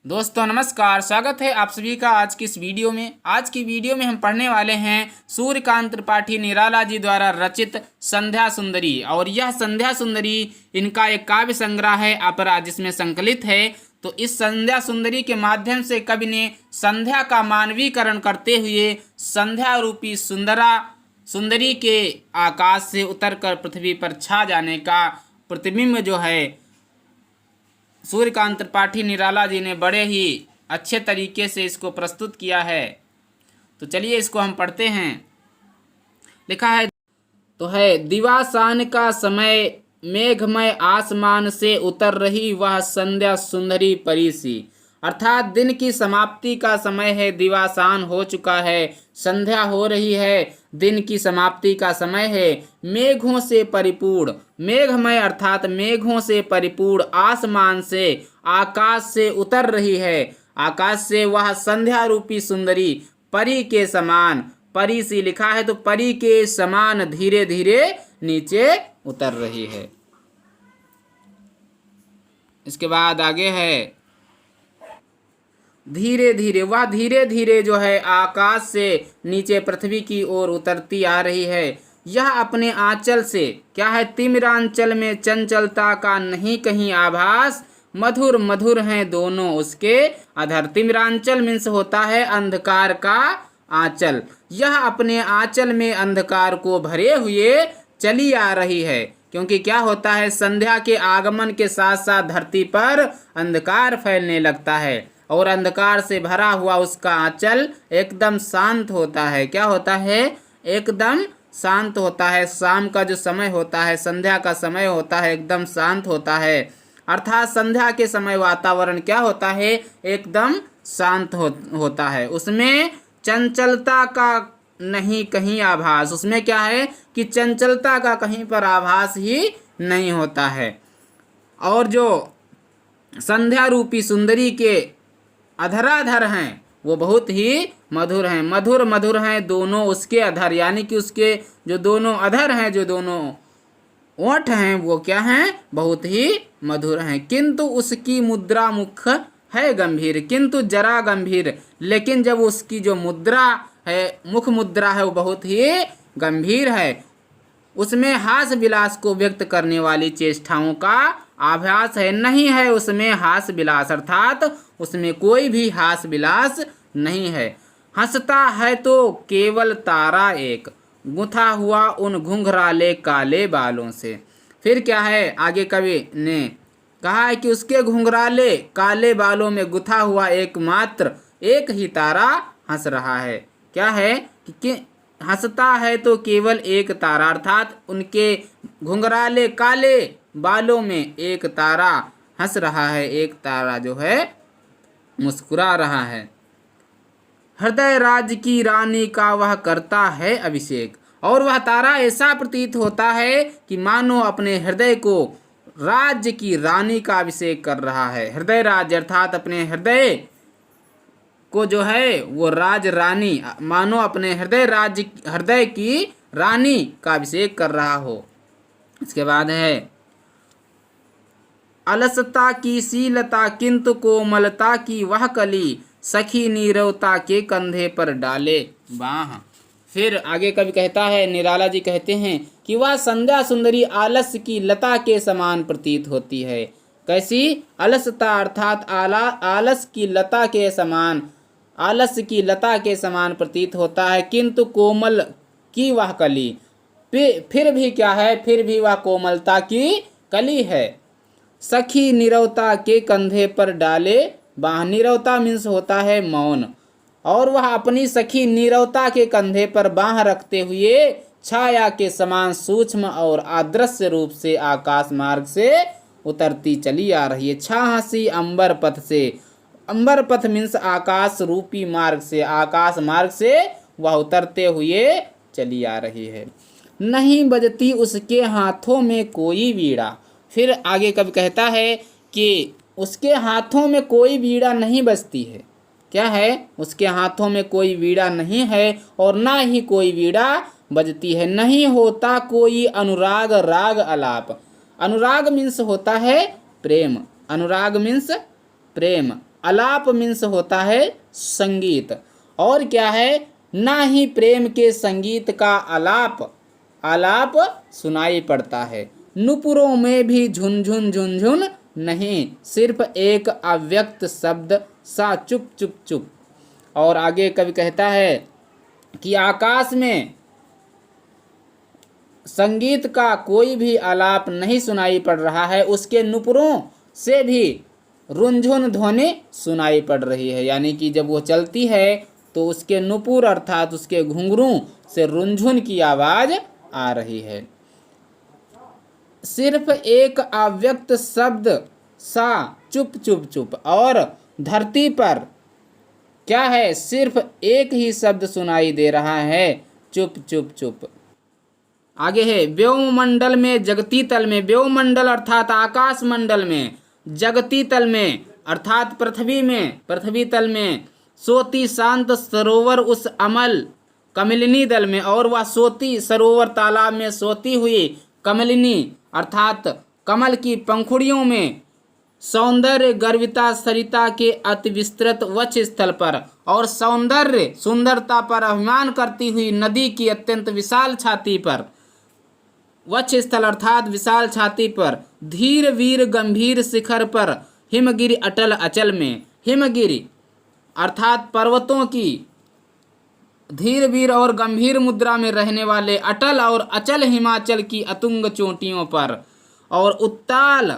दोस्तों नमस्कार, स्वागत है आप सभी का आज की इस वीडियो में। आज की वीडियो में हम पढ़ने वाले हैं सूर्यकांत त्रिपाठी निराला जी द्वारा रचित संध्या सुंदरी। और यह संध्या सुंदरी इनका एक काव्य संग्रह है अपराध, जिसमें संकलित है। तो इस संध्या सुंदरी के माध्यम से कवि ने संध्या का मानवीकरण करते हुए संध्या रूपी सुंदरी के आकाश से उतरकर पृथ्वी पर छा जाने का प्रतिबिंब जो है सूर्यकांत त्रिपाठी निराला जी ने बड़े ही अच्छे तरीके से इसको प्रस्तुत किया है। तो चलिए इसको हम पढ़ते हैं। लिखा है तो है, दिवासान का समय मेघमय आसमान से उतर रही वह संध्या सुंदरी परी सी। अर्थात दिन की समाप्ति का समय है, दिवासान हो चुका है, संध्या हो रही है, दिन की समाप्ति का समय है। मेघों से परिपूर्ण, मेघमय अर्थात मेघों से परिपूर्ण आसमान से, आकाश से उतर रही है, आकाश से वह संध्या रूपी सुंदरी परी के समान, परी सी लिखा है तो परी के समान धीरे धीरे नीचे उतर रही है। इसके बाद आगे है, धीरे धीरे, वह धीरे धीरे जो है आकाश से नीचे पृथ्वी की ओर उतरती आ रही है। यह अपने आंचल से, क्या है, तिमिरांचल में चंचलता का नहीं कहीं आभास, मधुर मधुर हैं दोनों उसके अधर। तिमिरांचल मीन्स होता है अंधकार का आंचल। यह अपने आंचल में अंधकार को भरे हुए चली आ रही है, क्योंकि क्या होता है, संध्या के आगमन के साथ साथ धरती पर अंधकार फैलने लगता है और अंधकार से भरा हुआ उसका आंचल एकदम शांत होता है। क्या होता है, एकदम शांत होता है। शाम का जो समय होता है, संध्या का समय होता है, एकदम शांत होता है। अर्थात संध्या के समय वातावरण क्या होता है, एकदम शांत होता है। उसमें चंचलता का नहीं कहीं आभास, उसमें क्या है कि चंचलता का कहीं पर आभास ही नहीं होता है। और जो संध्या रूपी सुंदरी के अधराधर हैं वो बहुत ही मधुर हैं, मधुर मधुर हैं दोनों उसके अधर, यानी कि उसके जो दोनों अधर हैं, जो दोनों ओठ हैं, वो क्या हैं, बहुत ही मधुर हैं। किंतु उसकी मुद्रा मुख है गंभीर, किंतु जरा गंभीर, लेकिन जब उसकी जो मुद्रा है, मुख मुद्रा है, वो बहुत ही गंभीर है। उसमें हास विलास को व्यक्त करने वाली चेष्टाओं का आभास है, नहीं है उसमें हास विलास, अर्थात उसमें कोई भी हास विलास नहीं है। हंसता है तो केवल तारा एक, गुंथा हुआ उन घुंघराले काले बालों से। फिर क्या है, आगे कवि ने कहा है कि उसके घुंघराले काले बालों में गुंथा हुआ एकमात्र एक ही तारा हंस रहा है। क्या है कि हंसता है तो केवल एक तारा, अर्थात उनके घुंघराले काले बालों में एक तारा हंस रहा है, एक तारा जो है मुस्कुरा रहा है। हृदय राज की रानी का वह करता है अभिषेक, और वह तारा ऐसा प्रतीत होता है कि मानो अपने हृदय को राज्य की रानी का अभिषेक कर रहा है। हृदय राज अर्थात अपने हृदय को जो है वो राज रानी, मानो अपने हृदय की रानी का अभिषेक कर रहा हो। इसके बाद है, अलसता की शीलता किंतु कोमलता की वह कली, सखी नीरवता के कंधे पर डाले बाह। फिर आगे कवि कहता है, निराला जी कहते हैं कि वह संध्या सुंदरी आलस की लता के समान प्रतीत होती है। कैसी, अलसता अर्थात आलस की लता के समान, आलस की लता के समान प्रतीत होता है, किंतु कोमल की वह कली, फिर भी क्या है, फिर भी वह कोमलता की कली है। सखी नीरवता के कंधे पर डाले बाह, नीरवता मीन्स होता है मौन, और वह अपनी सखी नीरवता के कंधे पर बाह रखते हुए छाया के समान सूक्ष्म और अदृश्य रूप से आकाश मार्ग से उतरती चली आ रही है। छाहसी अंबर पथ से, अंबर पथ मीन्स आकाश रूपी मार्ग से, आकाश मार्ग से वह उतरते हुए चली आ रही है। नहीं बजती उसके हाथों में कोई वीणा। फिर आगे कब कहता है कि उसके हाथों में कोई वीणा नहीं बजती है। क्या है, उसके हाथों में कोई वीणा नहीं है और ना ही कोई वीणा बजती है। नहीं होता कोई अनुराग राग अलाप, अनुराग मीन्स होता है प्रेम, अनुराग मीन्स प्रेम, आलाप मीन्स होता है संगीत, और क्या है, ना ही प्रेम के संगीत का आलाप आलाप सुनाई पड़ता है। नुपुरों में भी झुनझुन झुनझुन नहीं, सिर्फ एक अव्यक्त शब्द सा चुप चुप चुप। और आगे कवि कहता है कि आकाश में संगीत का कोई भी आलाप नहीं सुनाई पड़ रहा है, उसके नुपुरों से भी रुंझुन ध्वनि सुनाई पड़ रही है। यानी कि जब वो चलती है तो उसके नुपुर अर्थात उसके घुंघरू से रुंझुन की आवाज आ रही है। सिर्फ एक अव्यक्त शब्द सा चुप चुप चुप, और धरती पर क्या है, सिर्फ एक ही शब्द सुनाई दे रहा है, चुप चुप चुप। आगे है व्योममंडल में जगती तल में, व्योममंडल अर्थात आकाश मंडल में, जगती तल में अर्थात पृथ्वी में, पृथ्वी तल में, सोती शांत सरोवर उस अमल कमलिनी दल में, और वह सोती सरोवर तालाब में सोती हुई कमलिनी अर्थात कमल की पंखुड़ियों में, सौंदर्य गर्विता सरिता के अति विस्तृत वक्ष स्थल पर, और सौंदर्य सुंदरता पर अभिमान करती हुई नदी की अत्यंत विशाल छाती पर, वक्ष स्थल अर्थात विशाल छाती पर, धीर वीर गंभीर शिखर पर, हिमगिरि अटल अचल में, हिमगिरि अर्थात पर्वतों की धीर वीर और गंभीर मुद्रा में रहने वाले, अटल और अचल हिमाचल की अतुंग चोटियों पर, और उत्ताल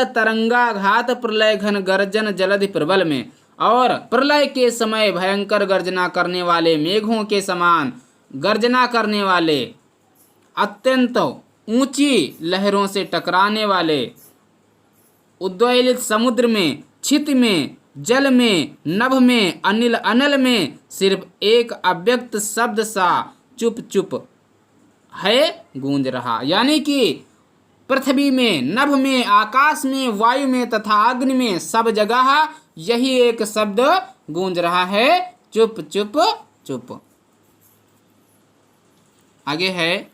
तरंगाघात प्रलय घन गर्जन जलधि प्रबल में, और प्रलय के समय भयंकर गर्जना करने वाले मेघों के समान गर्जना करने वाले, अत्यंत ऊंची लहरों से टकराने वाले, उद्वेलित समुद्र में, छित में, जल में, नभ में, अनिल अनल में, सिर्फ एक अव्यक्त शब्द सा चुप चुप है गूंज रहा। यानी कि पृथ्वी में, नभ में, आकाश में, वायु में तथा अग्नि में, सब जगह यही एक शब्द गूंज रहा है, चुप चुप चुप। आगे है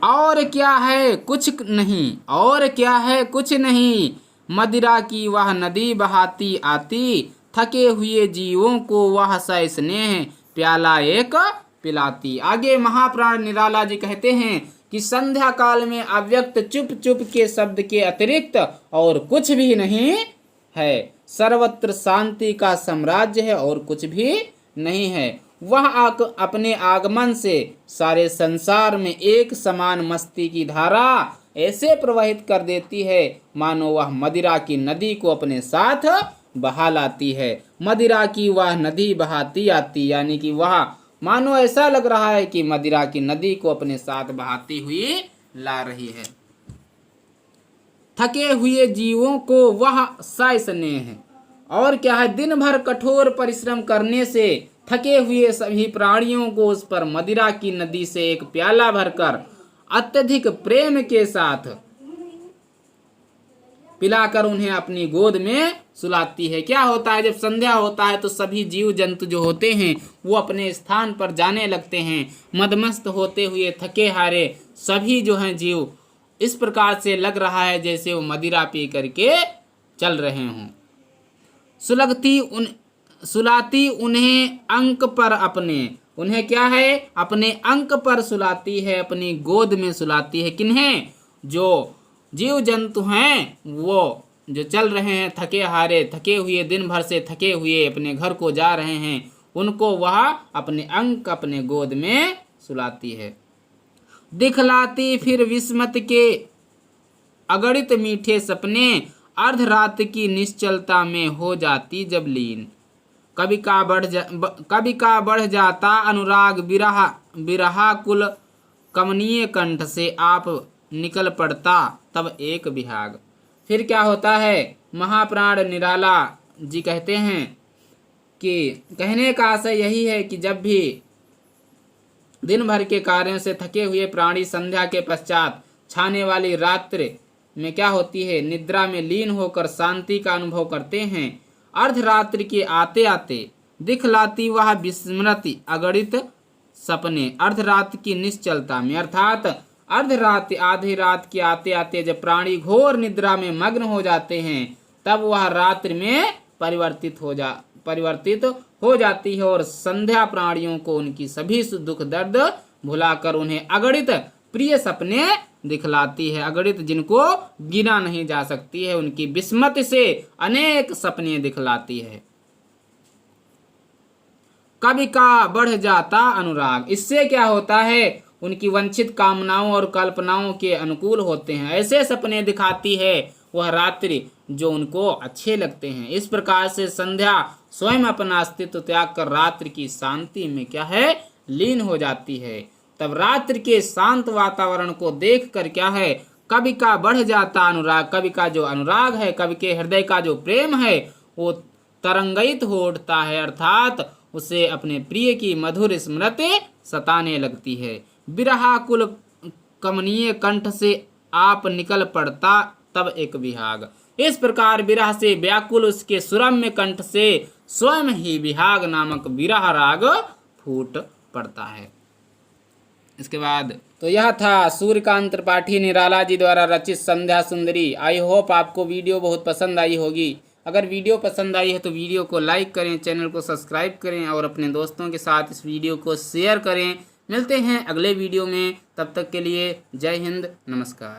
और क्या है कुछ नहीं, और क्या है कुछ नहीं, मदिरा की वह नदी बहाती आती, थके हुए जीवों को वह सा स्नेह प्याला एक पिलाती। आगे महाप्राण निराला जी कहते हैं कि संध्या काल में अव्यक्त चुप चुप के शब्द के अतिरिक्त और कुछ भी नहीं है, सर्वत्र शांति का साम्राज्य है और कुछ भी नहीं है। वह अपने आगमन से सारे संसार में एक समान मस्ती की धारा ऐसे प्रवाहित कर देती है मानो वह मदिरा की नदी को अपने साथ बहा लाती है। मदिरा की वह नदी बहाती आती, यानी कि वह मानो ऐसा लग रहा है कि मदिरा की नदी को अपने साथ बहाती हुई ला रही है। थके हुए जीवों को वह सा स्नेह है, और क्या है, दिन भर कठोर परिश्रम करने से थके हुए सभी प्राणियों को उस पर मदिरा की नदी से एक प्याला भरकर अत्यधिक प्रेम के साथ पिलाकर उन्हें अपनी गोद में सुलाती है। क्या होता है, जब संध्या होता है तो सभी जीव जंतु जो होते हैं वो अपने स्थान पर जाने लगते हैं, मदमस्त होते हुए थके हारे सभी जो हैं जीव इस प्रकार से लग रहा है जैसे वो मदिरा पी करके चल रहे हों। सुलाती उन्हें अंक पर अपने, उन्हें क्या है, अपने अंक पर सुलाती है, अपनी गोद में सुलाती है। किन्हें, जो जीव जंतु हैं वो जो चल रहे हैं थके हारे, थके हुए, दिन भर से थके हुए अपने घर को जा रहे हैं, उनको वह अपने अंक अपने गोद में सुलाती है। दिखलाती फिर विस्मत के अगणित मीठे सपने, अर्धरात की निश्चलता में हो जाती जब लीन। कभी का बढ़ जाता अनुराग बिरहा कुल कमनीय कंठ से आप निकल पड़ता तब एक विहाग। फिर क्या होता है, महाप्राण निराला जी कहते हैं कि कहने का आशय यही है कि जब भी दिन भर के कार्यों से थके हुए प्राणी संध्या के पश्चात छाने वाली रात्रि में क्या होती है, निद्रा में लीन होकर शांति का अनुभव करते हैं। अर्धरात्रि के आते आते दिखलाती वह विस्मृति अगणित सपने, अर्धरात्रि की निश्चलता में अर्थात अर्धरात आधी रात के आते आते जब प्राणी घोर निद्रा में मग्न हो जाते हैं तब वह रात्रि में परिवर्तित हो जाती है और संध्या प्राणियों को उनकी सभी दुख दर्द भुलाकर उन्हें अगणित प्रिय सपने दिखलाती है। अगणित जिनको गिना नहीं जा सकती है, उनकी विस्मृति से अनेक सपने दिखलाती है। कवि का बढ़ जाता अनुराग, इससे क्या होता है, उनकी वंचित कामनाओं और कल्पनाओं के अनुकूल होते हैं। ऐसे सपने दिखाती है वह रात्रि जो उनको अच्छे लगते हैं। इस प्रकार से संध्या स्वयं अपना अस्तित्व त्याग कर रात्रि की शांति में क्या है, लीन हो जाती है। तब रात्रि के शांत वातावरण को देखकर क्या है, कवि का बढ़ जाता अनुराग, कवि का जो अनुराग है, कवि के हृदय का जो प्रेम है वो तरंगित हो उठता है, अर्थात उसे अपने प्रिय की मधुर स्मृति सताने लगती है। बिरहाकुल कमनीय कंठ से आप निकल पड़ता तब एक विहाग। इस प्रकार विरह से व्याकुल उसके सुरम्य कंठ से स्वयं ही विहाग नामक विरह राग फूट पड़ता है। इसके बाद तो यह था सूर्यकांत त्रिपाठी निराला जी द्वारा रचित संध्या सुंदरी। आई होप आपको वीडियो बहुत पसंद आई होगी। अगर वीडियो पसंद आई है तो वीडियो को लाइक करें, चैनल को सब्सक्राइब करें और अपने दोस्तों के साथ इस वीडियो को शेयर करें। मिलते हैं अगले वीडियो में, तब तक के लिए जय हिंद, नमस्कार।